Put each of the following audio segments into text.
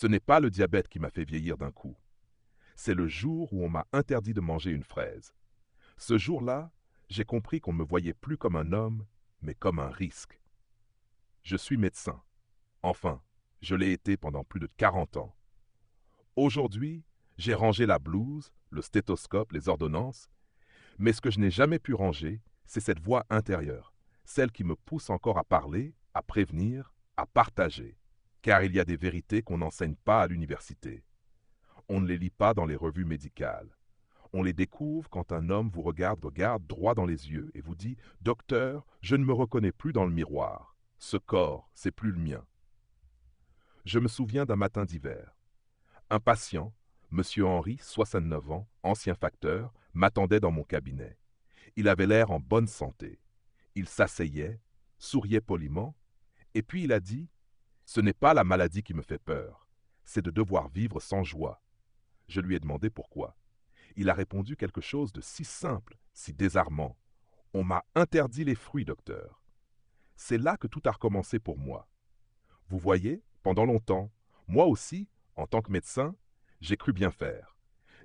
Ce n'est pas le diabète qui m'a fait vieillir d'un coup. C'est le jour où on m'a interdit de manger une fraise. Ce jour-là, j'ai compris qu'on ne me voyait plus comme un homme, mais comme un risque. Je suis médecin. Enfin, je l'ai été pendant plus de 40 ans. Aujourd'hui, j'ai rangé la blouse, le stéthoscope, les ordonnances, mais ce que je n'ai jamais pu ranger, c'est cette voix intérieure, celle qui me pousse encore à parler, à prévenir, à partager. Car il y a des vérités qu'on n'enseigne pas à l'université. On ne les lit pas dans les revues médicales. On les découvre quand un homme vous regarde droit dans les yeux et vous dit « Docteur, je ne me reconnais plus dans le miroir. Ce corps, c'est plus le mien. » Je me souviens d'un matin d'hiver. Un patient, Monsieur Henry, 69 ans, ancien facteur, m'attendait dans mon cabinet. Il avait l'air en bonne santé. Il s'asseyait, souriait poliment, et puis il a dit « Ce n'est pas la maladie qui me fait peur, c'est de devoir vivre sans joie. » Je lui ai demandé pourquoi. Il a répondu quelque chose de si simple, si désarmant. « On m'a interdit les fruits, docteur. » C'est là que tout a recommencé pour moi. Vous voyez, pendant longtemps, moi aussi, en tant que médecin, j'ai cru bien faire.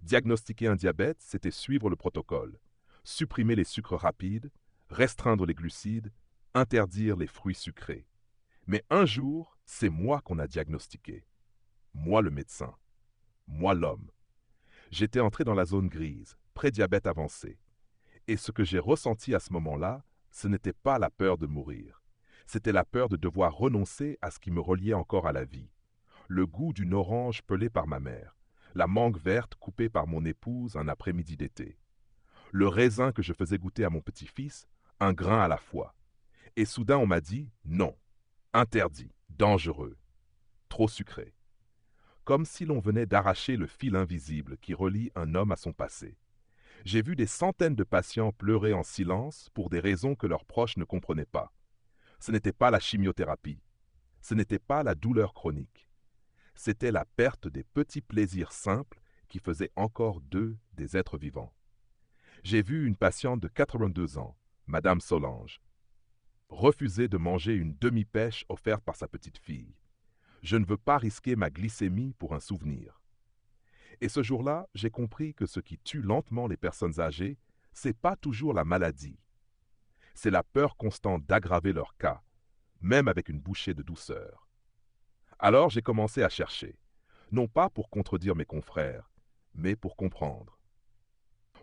Diagnostiquer un diabète, c'était suivre le protocole. Supprimer les sucres rapides, restreindre les glucides, interdire les fruits sucrés. Mais un jour, c'est moi qu'on a diagnostiqué. Moi le médecin. Moi l'homme. J'étais entré dans la zone grise, prédiabète avancé. Et ce que j'ai ressenti à ce moment-là, ce n'était pas la peur de mourir. C'était la peur de devoir renoncer à ce qui me reliait encore à la vie. Le goût d'une orange pelée par ma mère, la mangue verte coupée par mon épouse un après-midi d'été, le raisin que je faisais goûter à mon petit-fils, un grain à la fois. Et soudain on m'a dit « non, interdit, dangereux, trop sucré ». Comme si l'on venait d'arracher le fil invisible qui relie un homme à son passé. J'ai vu des centaines de patients pleurer en silence pour des raisons que leurs proches ne comprenaient pas. Ce n'était pas la chimiothérapie. Ce n'était pas la douleur chronique. C'était la perte des petits plaisirs simples qui faisaient encore d'eux des êtres vivants. J'ai vu une patiente de 82 ans, Madame Solange, refuser de manger une demi-pêche offerte par sa petite fille. Je ne veux pas risquer ma glycémie pour un souvenir. Et ce jour-là, j'ai compris que ce qui tue lentement les personnes âgées, c'est pas toujours la maladie. C'est la peur constante d'aggraver leur cas, même avec une bouchée de douceur. Alors j'ai commencé à chercher, non pas pour contredire mes confrères, mais pour comprendre.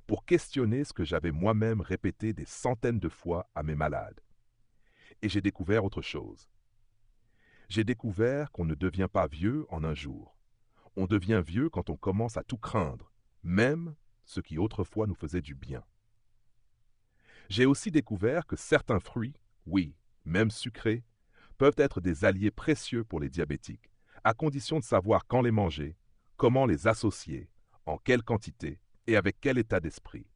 Pour questionner ce que j'avais moi-même répété des centaines de fois à mes malades. Et j'ai découvert autre chose. J'ai découvert qu'on ne devient pas vieux en un jour. On devient vieux quand on commence à tout craindre, même ce qui autrefois nous faisait du bien. J'ai aussi découvert que certains fruits, oui, même sucrés, peuvent être des alliés précieux pour les diabétiques, à condition de savoir quand les manger, comment les associer, en quelle quantité et avec quel état d'esprit.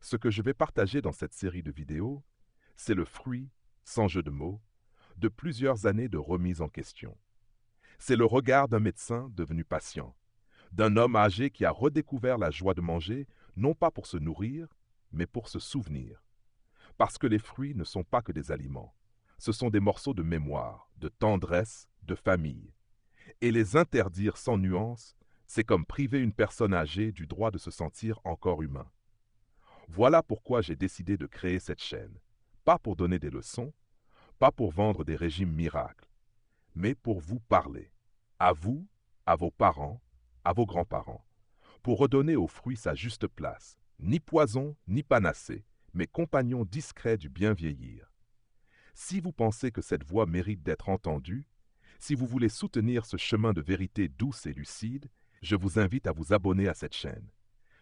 Ce que je vais partager dans cette série de vidéos, c'est le fruit, sans jeu de mots, de plusieurs années de remise en question. C'est le regard d'un médecin devenu patient, d'un homme âgé qui a redécouvert la joie de manger, non pas pour se nourrir, mais pour se souvenir. Parce que les fruits ne sont pas que des aliments. Ce sont des morceaux de mémoire, de tendresse, de famille. Et les interdire sans nuance, c'est comme priver une personne âgée du droit de se sentir encore humain. Voilà pourquoi j'ai décidé de créer cette chaîne. Pas pour donner des leçons, pas pour vendre des régimes miracles, mais pour vous parler. À vous, à vos parents, à vos grands-parents. Pour redonner aux fruits sa juste place. Ni poison, ni panacée, mais compagnon discret du bien vieillir. Si vous pensez que cette voix mérite d'être entendue, si vous voulez soutenir ce chemin de vérité douce et lucide, je vous invite à vous abonner à cette chaîne.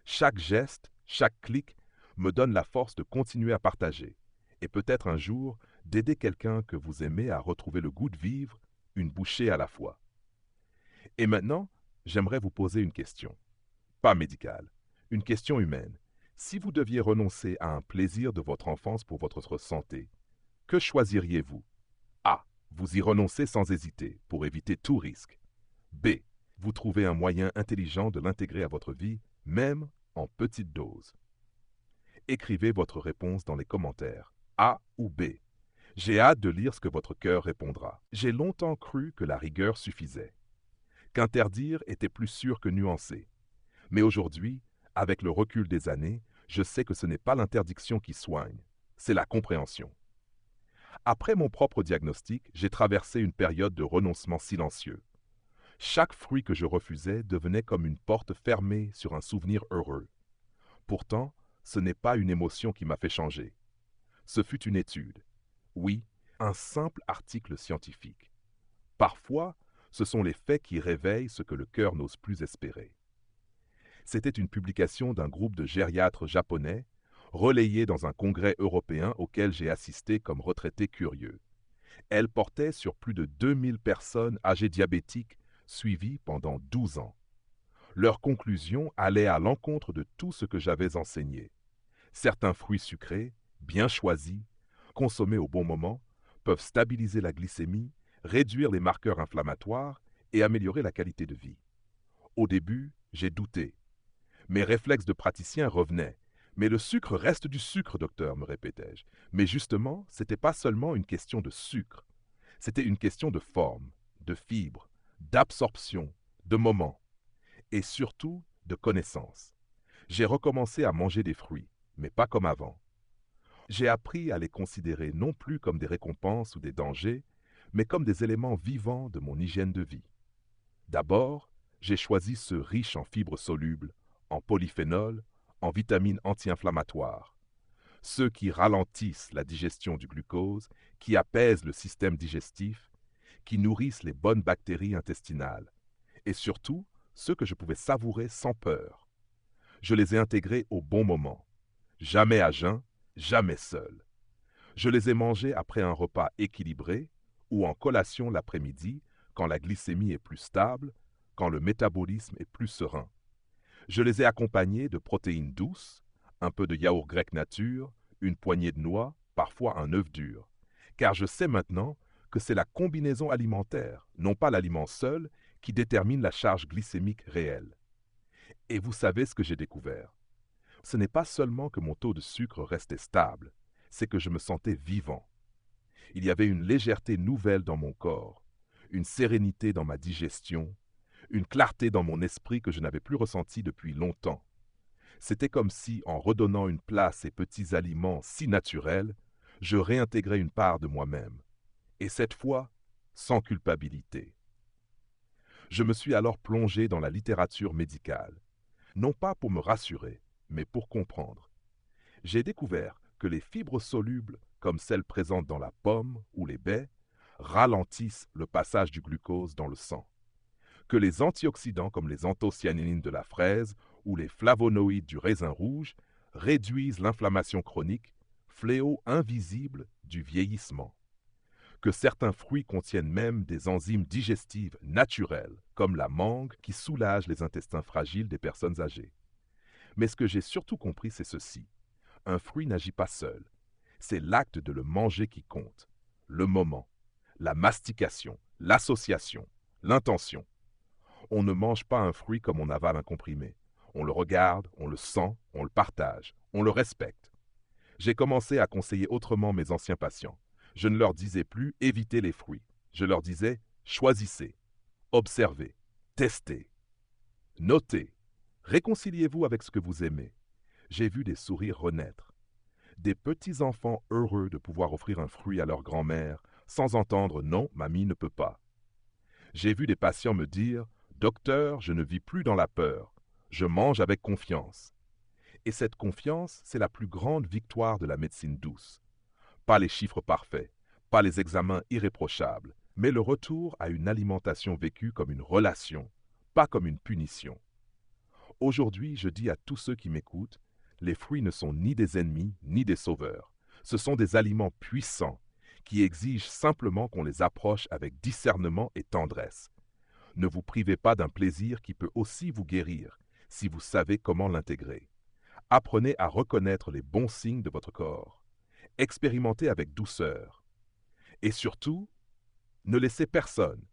Chaque geste, chaque clic me donne la force de continuer à partager et peut-être un jour d'aider quelqu'un que vous aimez à retrouver le goût de vivre, une bouchée à la fois. Et maintenant, j'aimerais vous poser une question. Pas médicale, une question humaine. Si vous deviez renoncer à un plaisir de votre enfance pour votre santé, que choisiriez-vous? A. Vous y renoncez sans hésiter, pour éviter tout risque. B. Vous trouvez un moyen intelligent de l'intégrer à votre vie, même en petite dose. Écrivez votre réponse dans les commentaires, A ou B. J'ai hâte de lire ce que votre cœur répondra. J'ai longtemps cru que la rigueur suffisait. qu'interdire était plus sûr que nuancé. Mais aujourd'hui, avec le recul des années, je sais que ce n'est pas l'interdiction qui soigne, c'est la compréhension. Après mon propre diagnostic, j'ai traversé une période de renoncement silencieux. Chaque fruit que je refusais devenait comme une porte fermée sur un souvenir heureux. Pourtant, ce n'est pas une émotion qui m'a fait changer. Ce fut une étude. Oui, un simple article scientifique. Parfois, ce sont les faits qui réveillent ce que le cœur n'ose plus espérer. C'était une publication d'un groupe de gériatres japonais, relayée dans un congrès européen auquel j'ai assisté comme retraité curieux. Elle portait sur plus de 2000 personnes âgées diabétiques suivies pendant 12 ans. Leurs conclusions allaient à l'encontre de tout ce que j'avais enseigné. Certains fruits sucrés, bien choisis, consommés au bon moment, peuvent stabiliser la glycémie, réduire les marqueurs inflammatoires et améliorer la qualité de vie. Au début, j'ai douté. Mes réflexes de praticien revenaient. Mais le sucre reste du sucre, docteur, me répétais-je. Mais justement, ce n'était pas seulement une question de sucre. C'était une question de forme, de fibre, d'absorption, de moment. Et surtout, de connaissance. J'ai recommencé à manger des fruits, mais pas comme avant. J'ai appris à les considérer non plus comme des récompenses ou des dangers, mais comme des éléments vivants de mon hygiène de vie. D'abord, j'ai choisi ceux riches en fibres solubles, en polyphénol, en vitamines anti-inflammatoires. Ceux qui ralentissent la digestion du glucose, qui apaisent le système digestif, qui nourrissent les bonnes bactéries intestinales. Et surtout, ceux que je pouvais savourer sans peur. Je les ai intégrés au bon moment. Jamais à jeun, jamais seul. Je les ai mangés après un repas équilibré ou en collation l'après-midi, quand la glycémie est plus stable, quand le métabolisme est plus serein. Je les ai accompagnés de protéines douces, un peu de yaourt grec nature, une poignée de noix, parfois un œuf dur. Car je sais maintenant que c'est la combinaison alimentaire, non pas l'aliment seul, qui détermine la charge glycémique réelle. Et vous savez ce que j'ai découvert? Ce n'est pas seulement que mon taux de sucre restait stable, c'est que je me sentais vivant. Il y avait une légèreté nouvelle dans mon corps, une sérénité dans ma digestion, une clarté dans mon esprit que je n'avais plus ressentie depuis longtemps. C'était comme si, en redonnant une place à ces petits aliments si naturels, je réintégrais une part de moi-même. Et cette fois, sans culpabilité. Je me suis alors plongé dans la littérature médicale, non pas pour me rassurer, mais pour comprendre. J'ai découvert que les fibres solubles, comme celles présentes dans la pomme ou les baies, ralentissent le passage du glucose dans le sang. Que les antioxydants comme les anthocyanines de la fraise ou les flavonoïdes du raisin rouge réduisent l'inflammation chronique, fléau invisible du vieillissement. Que certains fruits contiennent même des enzymes digestives naturelles, comme la mangue, qui soulagent les intestins fragiles des personnes âgées. Mais ce que j'ai surtout compris, c'est ceci. Un fruit n'agit pas seul. C'est l'acte de le manger qui compte. Le moment, la mastication, l'association, l'intention. On ne mange pas un fruit comme on avale un comprimé. On le regarde, on le sent, on le partage, on le respecte. J'ai commencé à conseiller autrement mes anciens patients. Je ne leur disais plus « évitez les fruits ». Je leur disais « choisissez, observez, testez, notez, réconciliez-vous avec ce que vous aimez ». J'ai vu des sourires renaître. Des petits-enfants heureux de pouvoir offrir un fruit à leur grand-mère sans entendre « non, mamie ne peut pas ». J'ai vu des patients me dire « docteur, je ne vis plus dans la peur, je mange avec confiance ». Et cette confiance, c'est la plus grande victoire de la médecine douce. Pas les chiffres parfaits, pas les examens irréprochables, mais le retour à une alimentation vécue comme une relation, pas comme une punition. Aujourd'hui, je dis à tous ceux qui m'écoutent, les fruits ne sont ni des ennemis, ni des sauveurs. Ce sont des aliments puissants qui exigent simplement qu'on les approche avec discernement et tendresse. Ne vous privez pas d'un plaisir qui peut aussi vous guérir, si vous savez comment l'intégrer. Apprenez à reconnaître les bons signes de votre corps. Expérimentez avec douceur. Et surtout, ne laissez personne,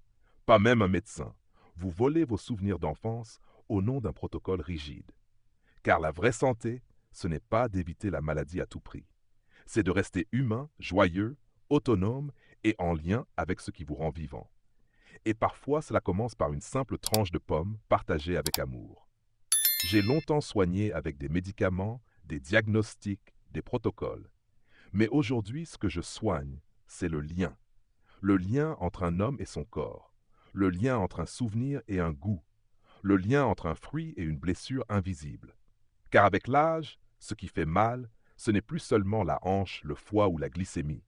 pas même un médecin, vous voler vos souvenirs d'enfance au nom d'un protocole rigide. Car la vraie santé, ce n'est pas d'éviter la maladie à tout prix. C'est de rester humain, joyeux, autonome et en lien avec ce qui vous rend vivant. Et parfois, cela commence par une simple tranche de pomme partagée avec amour. J'ai longtemps soigné avec des médicaments, des diagnostics, des protocoles. Mais aujourd'hui, ce que je soigne, c'est le lien. Le lien entre un homme et son corps. Le lien entre un souvenir et un goût. Le lien entre un fruit et une blessure invisible. Car avec l'âge, ce qui fait mal, ce n'est plus seulement la hanche, le foie ou la glycémie.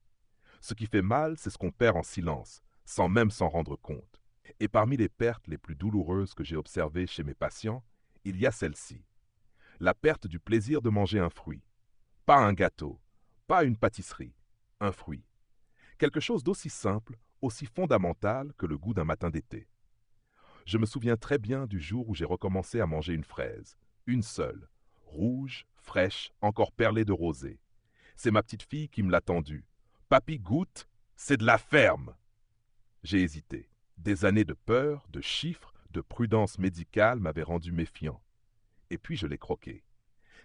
Ce qui fait mal, c'est ce qu'on perd en silence, sans même s'en rendre compte. Et parmi les pertes les plus douloureuses que j'ai observées chez mes patients, il y a celle-ci. La perte du plaisir de manger un fruit. Pas un gâteau, pas une pâtisserie, un fruit. Quelque chose d'aussi simple, aussi fondamental que le goût d'un matin d'été. Je me souviens très bien du jour où j'ai recommencé à manger une fraise, une seule, rouge, fraîche, encore perlée de rosée. C'est ma petite fille qui me l'a tendue. Papy, goûte, c'est de la ferme. J'ai hésité. Des années de peur, de chiffres, de prudence médicale m'avaient rendu méfiant. Et puis je l'ai croqué.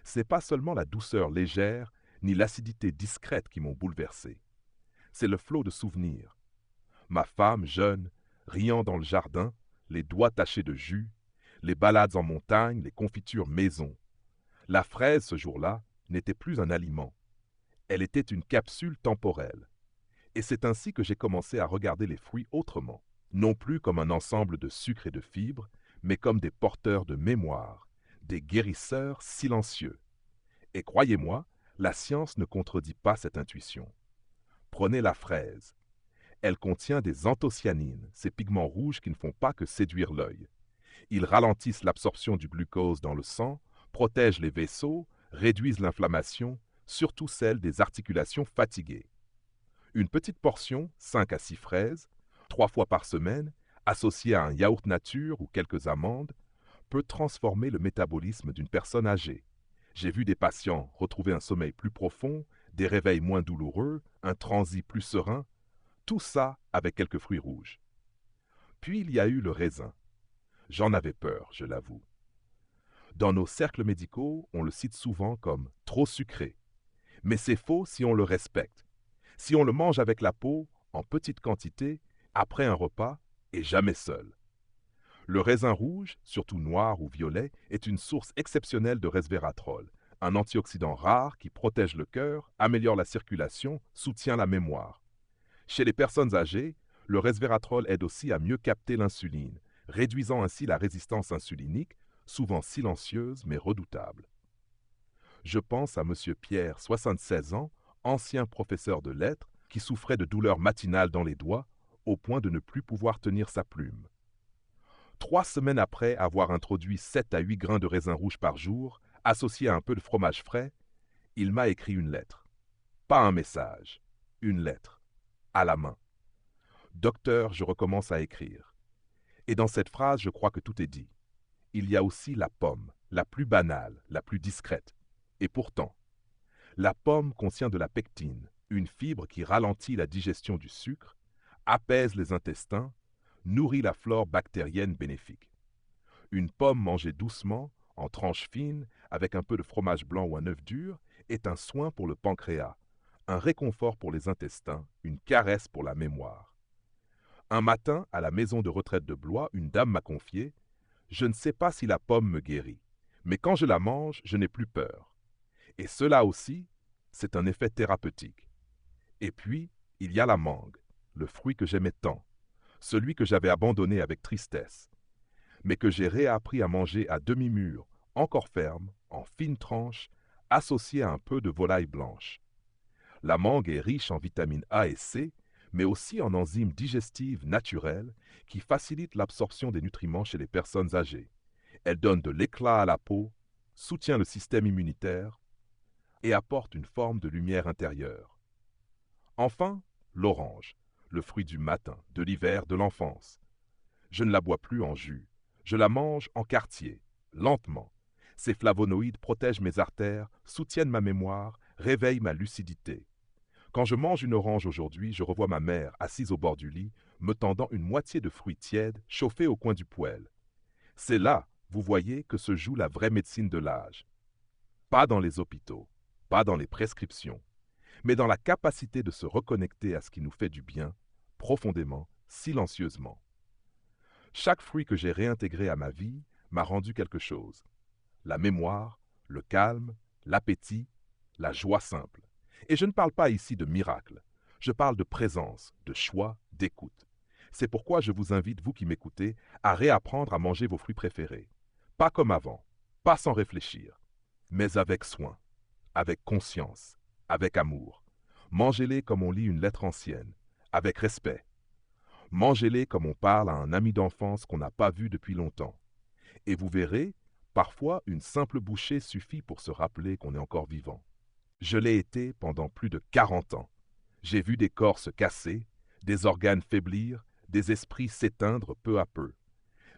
C'est pas seulement la douceur légère, ni l'acidité discrète qui m'ont bouleversé. C'est le flot de souvenirs. Ma femme jeune, riant dans le jardin, les doigts tachés de jus, les balades en montagne, les confitures maison. La fraise, ce jour-là, n'était plus un aliment. Elle était une capsule temporelle. Et c'est ainsi que j'ai commencé à regarder les fruits autrement, non plus comme un ensemble de sucre et de fibres, mais comme des porteurs de mémoire, des guérisseurs silencieux. Et croyez-moi, la science ne contredit pas cette intuition. Prenez la fraise. Elle contient des anthocyanines, ces pigments rouges qui ne font pas que séduire l'œil. Ils ralentissent l'absorption du glucose dans le sang, protègent les vaisseaux, réduisent l'inflammation, surtout celle des articulations fatiguées. Une petite portion, 5 à 6 fraises, 3 fois par semaine, associée à un yaourt nature ou quelques amandes, peut transformer le métabolisme d'une personne âgée. J'ai vu des patients retrouver un sommeil plus profond, des réveils moins douloureux, un transit plus serein, tout ça avec quelques fruits rouges. Puis il y a eu le raisin. J'en avais peur, je l'avoue. Dans nos cercles médicaux, on le cite souvent comme trop sucré. Mais c'est faux si on le respecte. Si on le mange avec la peau, en petite quantité, après un repas, et jamais seul. Le raisin rouge, surtout noir ou violet, est une source exceptionnelle de resveratrol, un antioxydant rare qui protège le cœur, améliore la circulation, soutient la mémoire. Chez les personnes âgées, le resveratrol aide aussi à mieux capter l'insuline, réduisant ainsi la résistance insulinique, souvent silencieuse mais redoutable. Je pense à M. Pierre, 76 ans, ancien professeur de lettres, qui souffrait de douleurs matinales dans les doigts, au point de ne plus pouvoir tenir sa plume. 3 semaines après avoir introduit 7 à 8 grains de raisin rouge par jour, associés à un peu de fromage frais, il m'a écrit une lettre. Pas un message, une lettre, à la main. Docteur, je recommence à écrire. Et dans cette phrase, je crois que tout est dit. Il y a aussi la pomme, la plus banale, la plus discrète. Et pourtant, la pomme contient de la pectine, une fibre qui ralentit la digestion du sucre, apaise les intestins, nourrit la flore bactérienne bénéfique. Une pomme mangée doucement, en tranches fines, avec un peu de fromage blanc ou un œuf dur, est un soin pour le pancréas, un réconfort pour les intestins, une caresse pour la mémoire. Un matin, à la maison de retraite de Blois, une dame m'a confié « Je ne sais pas si la pomme me guérit, mais quand je la mange, je n'ai plus peur. » Et cela aussi, c'est un effet thérapeutique. Et puis, il y a la mangue, le fruit que j'aimais tant, celui que j'avais abandonné avec tristesse, mais que j'ai réappris à manger à demi-mûr, encore ferme, en fines tranches, associé à un peu de volaille blanche. La mangue est riche en vitamines A et C, mais aussi en enzymes digestives naturelles qui facilitent l'absorption des nutriments chez les personnes âgées. Elle donne de l'éclat à la peau, soutient le système immunitaire et apporte une forme de lumière intérieure. Enfin, l'orange, le fruit du matin, de l'hiver, de l'enfance. Je ne la bois plus en jus. Je la mange en quartier, lentement. Ces flavonoïdes protègent mes artères, soutiennent ma mémoire, réveillent ma lucidité. Quand je mange une orange aujourd'hui, je revois ma mère assise au bord du lit, me tendant une moitié de fruits tièdes chauffés au coin du poêle. C'est là, vous voyez, que se joue la vraie médecine de l'âge. Pas dans les hôpitaux, pas dans les prescriptions, mais dans la capacité de se reconnecter à ce qui nous fait du bien, profondément, silencieusement. Chaque fruit que j'ai réintégré à ma vie m'a rendu quelque chose. La mémoire, le calme, l'appétit, la joie simple. Et je ne parle pas ici de miracle. Je parle de présence, de choix, d'écoute. C'est pourquoi je vous invite, vous qui m'écoutez, à réapprendre à manger vos fruits préférés. Pas comme avant, pas sans réfléchir, mais avec soin, avec conscience, avec amour. Mangez-les comme on lit une lettre ancienne, avec respect. Mangez-les comme on parle à un ami d'enfance qu'on n'a pas vu depuis longtemps. Et vous verrez, parfois une simple bouchée suffit pour se rappeler qu'on est encore vivant. Je l'ai été pendant plus de 40 ans. J'ai vu des corps se casser, des organes faiblir, des esprits s'éteindre peu à peu.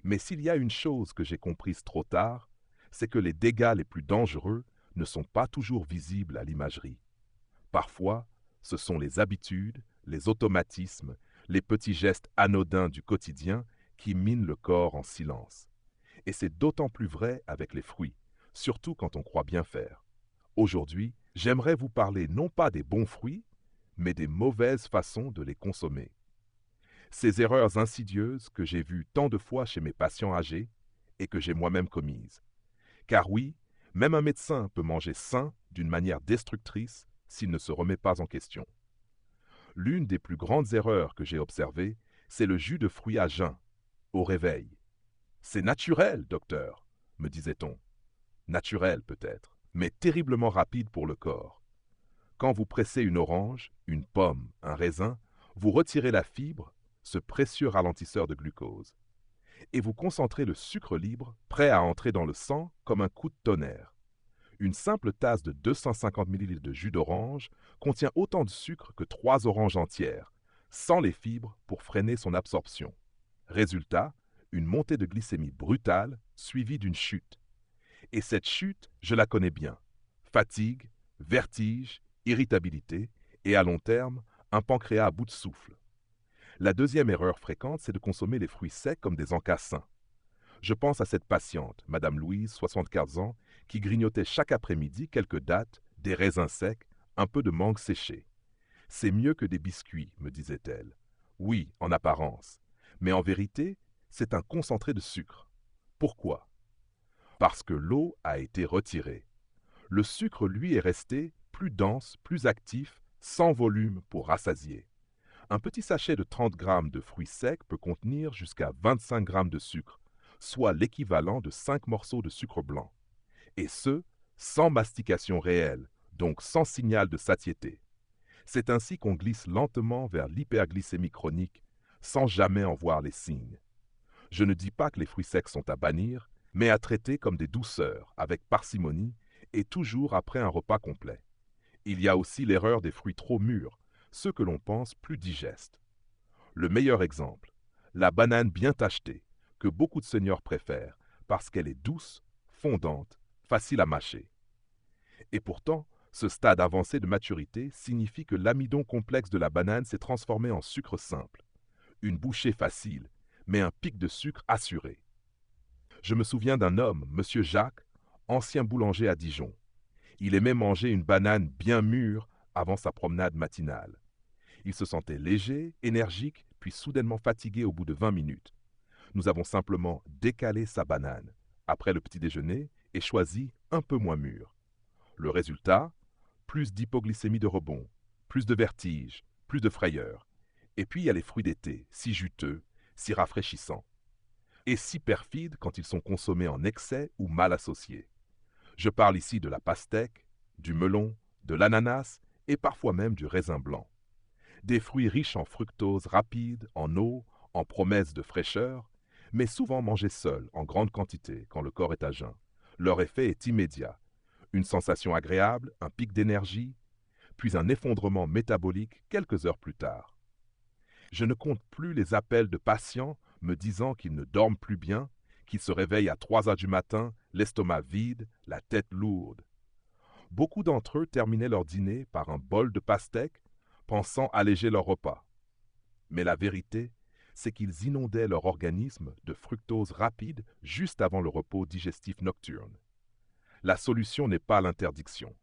Mais s'il y a une chose que j'ai comprise trop tard, c'est que les dégâts les plus dangereux ne sont pas toujours visibles à l'imagerie. Parfois, ce sont les habitudes, les automatismes, les petits gestes anodins du quotidien qui minent le corps en silence. Et c'est d'autant plus vrai avec les fruits, surtout quand on croit bien faire. Aujourd'hui, j'aimerais vous parler non pas des bons fruits, mais des mauvaises façons de les consommer. Ces erreurs insidieuses que j'ai vues tant de fois chez mes patients âgés et que j'ai moi-même commises. Car oui, même un médecin peut manger sain d'une manière destructrice s'il ne se remet pas en question. L'une des plus grandes erreurs que j'ai observées, c'est le jus de fruits à jeun, au réveil. C'est naturel, docteur, me disait-on. Naturel peut-être, mais terriblement rapide pour le corps. Quand vous pressez une orange, une pomme, un raisin, vous retirez la fibre, ce précieux ralentisseur de glucose, et vous concentrez le sucre libre, prêt à entrer dans le sang comme un coup de tonnerre. Une simple tasse de 250 ml de jus d'orange contient autant de sucre que 3 oranges entières, sans les fibres pour freiner son absorption. Résultat, une montée de glycémie brutale suivie d'une chute. Et cette chute, je la connais bien. Fatigue, vertige, irritabilité et à long terme, un pancréas à bout de souffle. La deuxième erreur fréquente, c'est de consommer les fruits secs comme des encas sains. Je pense à cette patiente, Madame Louise, 75 ans, qui grignotait chaque après-midi quelques dattes, des raisins secs, un peu de mangue séchée. C'est mieux que des biscuits, me disait-elle. Oui, en apparence. Mais en vérité, c'est un concentré de sucre. Pourquoi? Parce que l'eau a été retirée. Le sucre, lui, est resté plus dense, plus actif, sans volume pour rassasier. Un petit sachet de 30 grammes de fruits secs peut contenir jusqu'à 25 grammes de sucre, soit l'équivalent de 5 morceaux de sucre blanc. Et ce, sans mastication réelle, donc sans signal de satiété. C'est ainsi qu'on glisse lentement vers l'hyperglycémie chronique, sans jamais en voir les signes. Je ne dis pas que les fruits secs sont à bannir, mais à traiter comme des douceurs, avec parcimonie, et toujours après un repas complet. Il y a aussi l'erreur des fruits trop mûrs, ceux que l'on pense plus digestes. Le meilleur exemple, la banane bien tachetée, que beaucoup de seniors préfèrent, parce qu'elle est douce, fondante, facile à mâcher. Et pourtant, ce stade avancé de maturité signifie que l'amidon complexe de la banane s'est transformé en sucre simple. Une bouchée facile, mais un pic de sucre assuré. Je me souviens d'un homme, Monsieur Jacques, ancien boulanger à Dijon. Il aimait manger une banane bien mûre avant sa promenade matinale. Il se sentait léger, énergique, puis soudainement fatigué au bout de 20 minutes. Nous avons simplement décalé sa banane, après le petit déjeuner, et choisi un peu moins mûr. Le résultat, plus d'hypoglycémie de rebond, plus de vertige, plus de frayeur. Et puis il y a les fruits d'été, si juteux, si rafraîchissants. Et si perfides quand ils sont consommés en excès ou mal associés. Je parle ici de la pastèque, du melon, de l'ananas et parfois même du raisin blanc. Des fruits riches en fructose rapide, en eau, en promesses de fraîcheur, mais souvent mangés seuls, en grande quantité, quand le corps est à jeun. Leur effet est immédiat. Une sensation agréable, un pic d'énergie, puis un effondrement métabolique quelques heures plus tard. Je ne compte plus les appels de patients me disant qu'ils ne dorment plus bien, qu'ils se réveillent à 3 heures du matin, l'estomac vide, la tête lourde. Beaucoup d'entre eux terminaient leur dîner par un bol de pastèque, pensant alléger leur repas. Mais la vérité, c'est qu'ils inondaient leur organisme de fructose rapide juste avant le repos digestif nocturne. La solution n'est pas l'interdiction.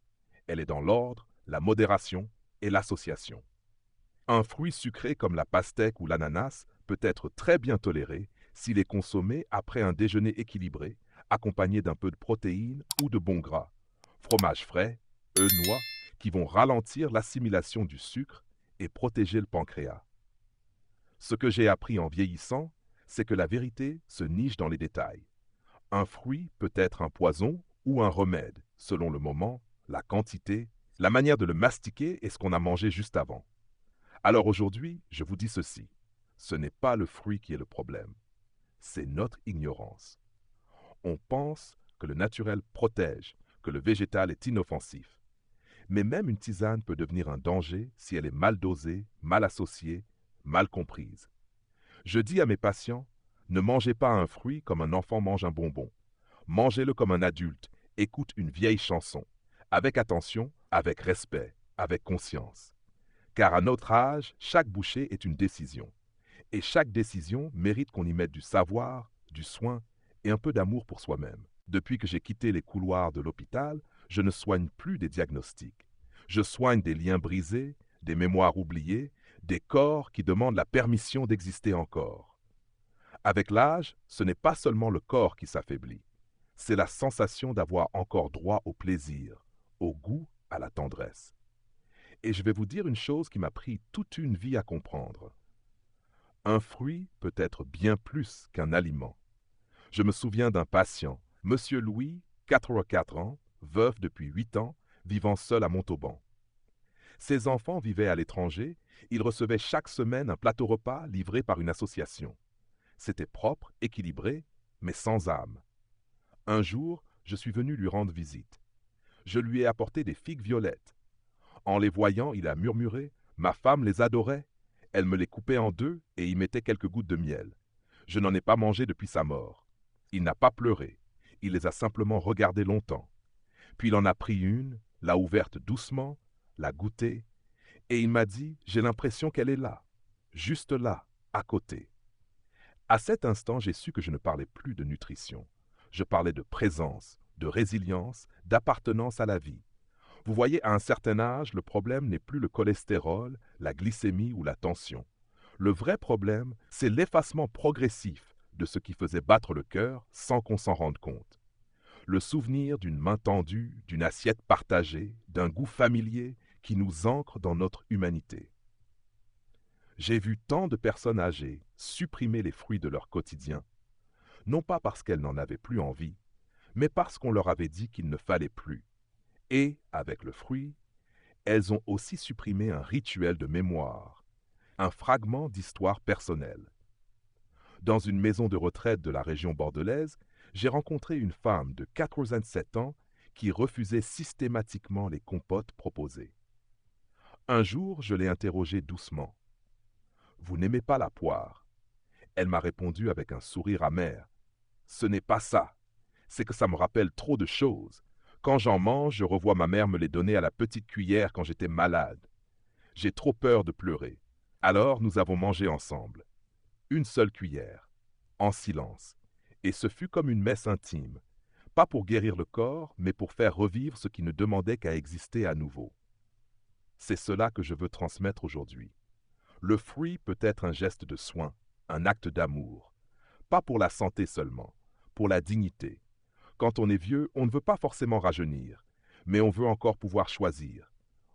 Elle est dans l'ordre, la modération et l'association. Un fruit sucré comme la pastèque ou l'ananas peut être très bien toléré s'il est consommé après un déjeuner équilibré, accompagné d'un peu de protéines ou de bons gras, fromage frais, œufs, noix, qui vont ralentir l'assimilation du sucre et protéger le pancréas. Ce que j'ai appris en vieillissant, c'est que la vérité se niche dans les détails. Un fruit peut être un poison ou un remède, selon le moment, la quantité, la manière de le mastiquer et ce qu'on a mangé juste avant. Alors aujourd'hui, je vous dis ceci. Ce n'est pas le fruit qui est le problème. C'est notre ignorance. On pense que le naturel protège, que le végétal est inoffensif. Mais même une tisane peut devenir un danger si elle est mal dosée, mal associée, mal comprise. Je dis à mes patients, ne mangez pas un fruit comme un enfant mange un bonbon. Mangez-le comme un adulte, écoute une vieille chanson, avec attention, avec respect, avec conscience. Car à notre âge, chaque bouchée est une décision. Et chaque décision mérite qu'on y mette du savoir, du soin et un peu d'amour pour soi-même. Depuis que j'ai quitté les couloirs de l'hôpital, je ne soigne plus des diagnostics. Je soigne des liens brisés, des mémoires oubliées, des corps qui demandent la permission d'exister encore. Avec l'âge, ce n'est pas seulement le corps qui s'affaiblit, c'est la sensation d'avoir encore droit au plaisir, au goût, à la tendresse. Et je vais vous dire une chose qui m'a pris toute une vie à comprendre. Un fruit peut être bien plus qu'un aliment. Je me souviens d'un patient, Monsieur Louis, 84 ans, veuf depuis 8 ans, vivant seul à Montauban. Ses enfants vivaient à l'étranger, il recevait chaque semaine un plateau repas livré par une association. C'était propre, équilibré, mais sans âme. Un jour, je suis venu lui rendre visite. Je lui ai apporté des figues violettes. En les voyant, il a murmuré « Ma femme les adorait. Elle me les coupait en deux et y mettait quelques gouttes de miel. Je n'en ai pas mangé depuis sa mort. » Il n'a pas pleuré. Il les a simplement regardées longtemps. Puis il en a pris une, l'a ouverte doucement, l'a goûtée, et il m'a dit « J'ai l'impression qu'elle est là, juste là, à côté. » À cet instant, j'ai su que je ne parlais plus de nutrition. Je parlais de présence, de résilience, d'appartenance à la vie. Vous voyez, à un certain âge, le problème n'est plus le cholestérol, la glycémie ou la tension. Le vrai problème, c'est l'effacement progressif de ce qui faisait battre le cœur sans qu'on s'en rende compte. Le souvenir d'une main tendue, d'une assiette partagée, d'un goût familier qui nous ancre dans notre humanité. J'ai vu tant de personnes âgées supprimer les fruits de leur quotidien, non pas parce qu'elles n'en avaient plus envie, mais parce qu'on leur avait dit qu'il ne fallait plus. Et, avec le fruit, elles ont aussi supprimé un rituel de mémoire, un fragment d'histoire personnelle. Dans une maison de retraite de la région bordelaise, j'ai rencontré une femme de 87 ans qui refusait systématiquement les compotes proposées. Un jour, je l'ai interrogée doucement. « Vous n'aimez pas la poire ?» Elle m'a répondu avec un sourire amer. « Ce n'est pas ça. C'est que ça me rappelle trop de choses. Quand j'en mange, je revois ma mère me les donner à la petite cuillère quand j'étais malade. J'ai trop peur de pleurer. Alors nous avons mangé ensemble. Une seule cuillère, en silence. Et ce fut comme une messe intime. Pas pour guérir le corps, mais pour faire revivre ce qui ne demandait qu'à exister à nouveau. C'est cela que je veux transmettre aujourd'hui. Le fruit peut être un geste de soin, un acte d'amour. Pas pour la santé seulement, pour la dignité. Quand on est vieux, on ne veut pas forcément rajeunir, mais on veut encore pouvoir choisir,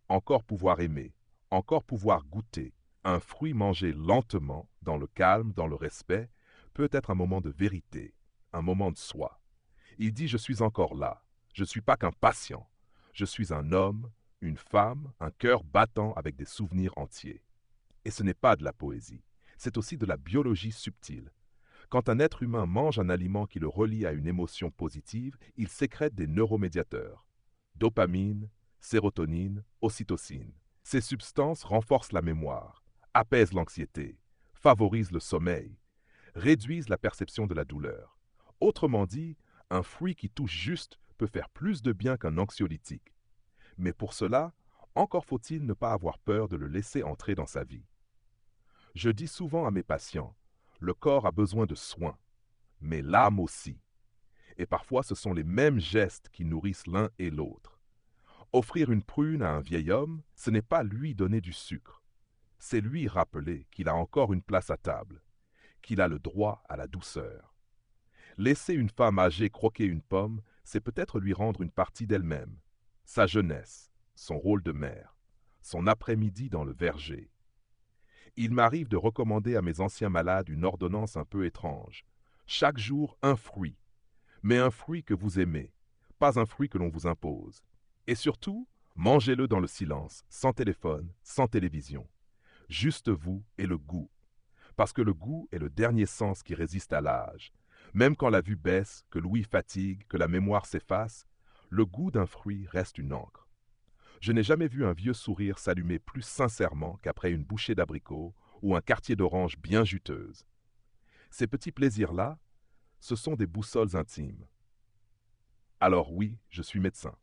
encore pouvoir aimer, encore pouvoir goûter. Un fruit mangé lentement, dans le calme, dans le respect, peut être un moment de vérité, un moment de soi. Il dit « Je suis encore là, je ne suis pas qu'un patient, je suis un homme, une femme, un cœur battant avec des souvenirs entiers. » Et ce n'est pas de la poésie, c'est aussi de la biologie subtile. Quand un être humain mange un aliment qui le relie à une émotion positive, il sécrète des neuromédiateurs. Dopamine, sérotonine, ocytocine. Ces substances renforcent la mémoire, apaisent l'anxiété, favorisent le sommeil, réduisent la perception de la douleur. Autrement dit, un fruit qui touche juste peut faire plus de bien qu'un anxiolytique. Mais pour cela, encore faut-il ne pas avoir peur de le laisser entrer dans sa vie. Je dis souvent à mes patients, le corps a besoin de soins, mais l'âme aussi. Et parfois ce sont les mêmes gestes qui nourrissent l'un et l'autre. Offrir une prune à un vieil homme, ce n'est pas lui donner du sucre. C'est lui rappeler qu'il a encore une place à table, qu'il a le droit à la douceur. Laisser une femme âgée croquer une pomme, c'est peut-être lui rendre une partie d'elle-même, sa jeunesse, son rôle de mère, son après-midi dans le verger. Il m'arrive de recommander à mes anciens malades une ordonnance un peu étrange. Chaque jour, un fruit, mais un fruit que vous aimez, pas un fruit que l'on vous impose. Et surtout, mangez-le dans le silence, sans téléphone, sans télévision. Juste vous et le goût. Parce que le goût est le dernier sens qui résiste à l'âge. Même quand la vue baisse, que l'ouïe fatigue, que la mémoire s'efface, le goût d'un fruit reste une encre. Je n'ai jamais vu un vieux sourire s'allumer plus sincèrement qu'après une bouchée d'abricot ou un quartier d'orange bien juteuse. Ces petits plaisirs-là, ce sont des boussoles intimes. Alors oui, je suis médecin.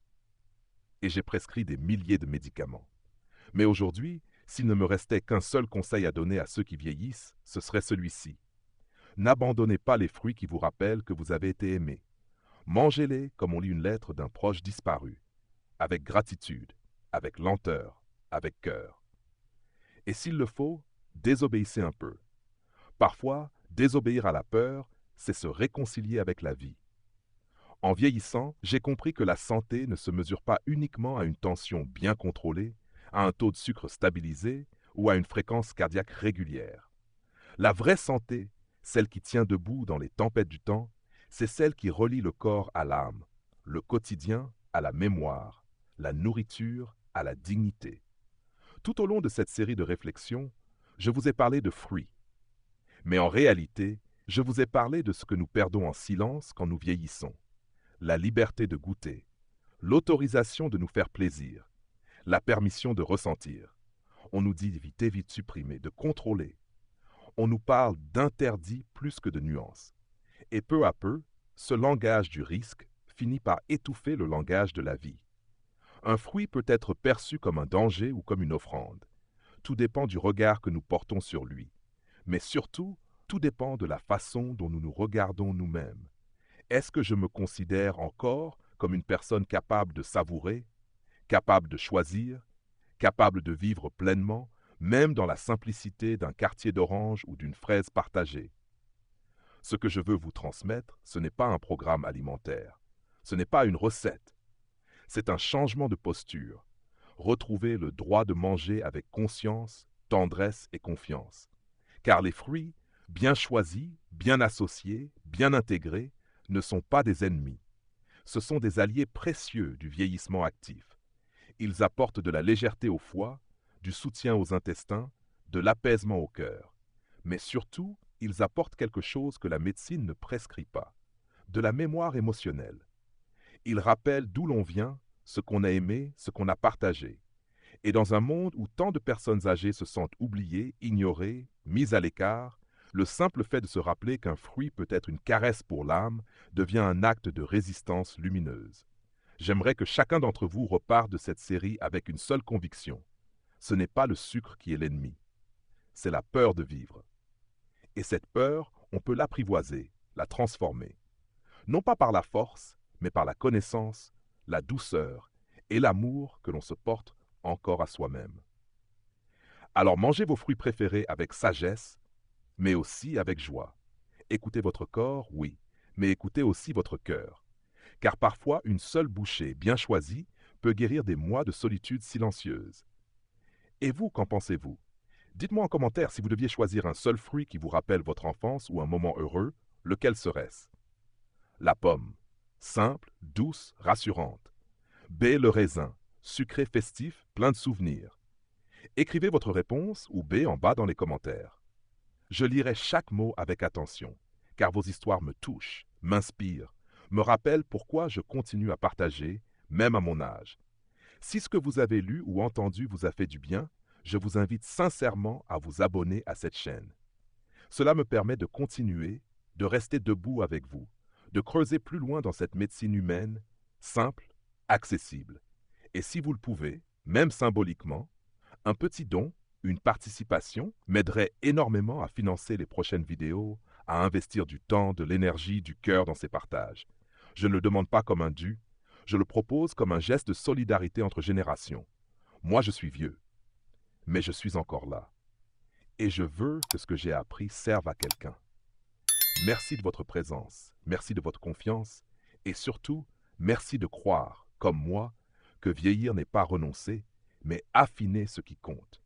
Et j'ai prescrit des milliers de médicaments. Mais aujourd'hui, s'il ne me restait qu'un seul conseil à donner à ceux qui vieillissent, ce serait celui-ci. N'abandonnez pas les fruits qui vous rappellent que vous avez été aimé. Mangez-les comme on lit une lettre d'un proche disparu, avec gratitude, avec lenteur, avec cœur. Et s'il le faut, désobéissez un peu. Parfois, désobéir à la peur, c'est se réconcilier avec la vie. En vieillissant, j'ai compris que la santé ne se mesure pas uniquement à une tension bien contrôlée, à un taux de sucre stabilisé ou à une fréquence cardiaque régulière. La vraie santé, celle qui tient debout dans les tempêtes du temps, c'est celle qui relie le corps à l'âme, le quotidien à la mémoire, la nourriture à la dignité. Tout au long de cette série de réflexions, je vous ai parlé de fruits. Mais en réalité, je vous ai parlé de ce que nous perdons en silence quand nous vieillissons. La liberté de goûter, l'autorisation de nous faire plaisir, la permission de ressentir. On nous dit d'éviter, vite supprimer, de contrôler. On nous parle d'interdits plus que de nuances. Et peu à peu, ce langage du risque finit par étouffer le langage de la vie. Un fruit peut être perçu comme un danger ou comme une offrande. Tout dépend du regard que nous portons sur lui. Mais surtout, tout dépend de la façon dont nous nous regardons nous-mêmes. Est-ce que je me considère encore comme une personne capable de savourer, capable de choisir, capable de vivre pleinement, même dans la simplicité d'un quartier d'orange ou d'une fraise partagée? Ce que je veux vous transmettre, ce n'est pas un programme alimentaire, ce n'est pas une recette, c'est un changement de posture. Retrouver le droit de manger avec conscience, tendresse et confiance. Car les fruits, bien choisis, bien associés, bien intégrés, ne sont pas des ennemis. Ce sont des alliés précieux du vieillissement actif. Ils apportent de la légèreté au foie, du soutien aux intestins, de l'apaisement au cœur. Mais surtout, ils apportent quelque chose que la médecine ne prescrit pas, de la mémoire émotionnelle. Ils rappellent d'où l'on vient, ce qu'on a aimé, ce qu'on a partagé. Et dans un monde où tant de personnes âgées se sentent oubliées, ignorées, mises à l'écart, le simple fait de se rappeler qu'un fruit peut être une caresse pour l'âme devient un acte de résistance lumineuse. J'aimerais que chacun d'entre vous reparte de cette série avec une seule conviction. Ce n'est pas le sucre qui est l'ennemi, c'est la peur de vivre. Et cette peur, on peut l'apprivoiser, la transformer. Non pas par la force, mais par la connaissance, la douceur et l'amour que l'on se porte encore à soi-même. Alors mangez vos fruits préférés avec sagesse, mais aussi avec joie. Écoutez votre corps, oui, mais écoutez aussi votre cœur. Car parfois, une seule bouchée bien choisie peut guérir des mois de solitude silencieuse. Et vous, qu'en pensez-vous? Dites-moi en commentaire si vous deviez choisir un seul fruit qui vous rappelle votre enfance ou un moment heureux, lequel serait-ce? La pomme. Simple, douce, rassurante. B, le raisin. Sucré, festif, plein de souvenirs. Écrivez votre réponse ou B en bas dans les commentaires. Je lirai chaque mot avec attention, car vos histoires me touchent, m'inspirent, me rappellent pourquoi je continue à partager, même à mon âge. Si ce que vous avez lu ou entendu vous a fait du bien, je vous invite sincèrement à vous abonner à cette chaîne. Cela me permet de continuer, de rester debout avec vous, de creuser plus loin dans cette médecine humaine, simple, accessible. Et si vous le pouvez, même symboliquement, un petit don, une participation m'aiderait énormément à financer les prochaines vidéos, à investir du temps, de l'énergie, du cœur dans ces partages. Je ne le demande pas comme un dû, je le propose comme un geste de solidarité entre générations. Moi, je suis vieux, mais je suis encore là. Et je veux que ce que j'ai appris serve à quelqu'un. Merci de votre présence, merci de votre confiance et surtout, merci de croire, comme moi, que vieillir n'est pas renoncer, mais affiner ce qui compte.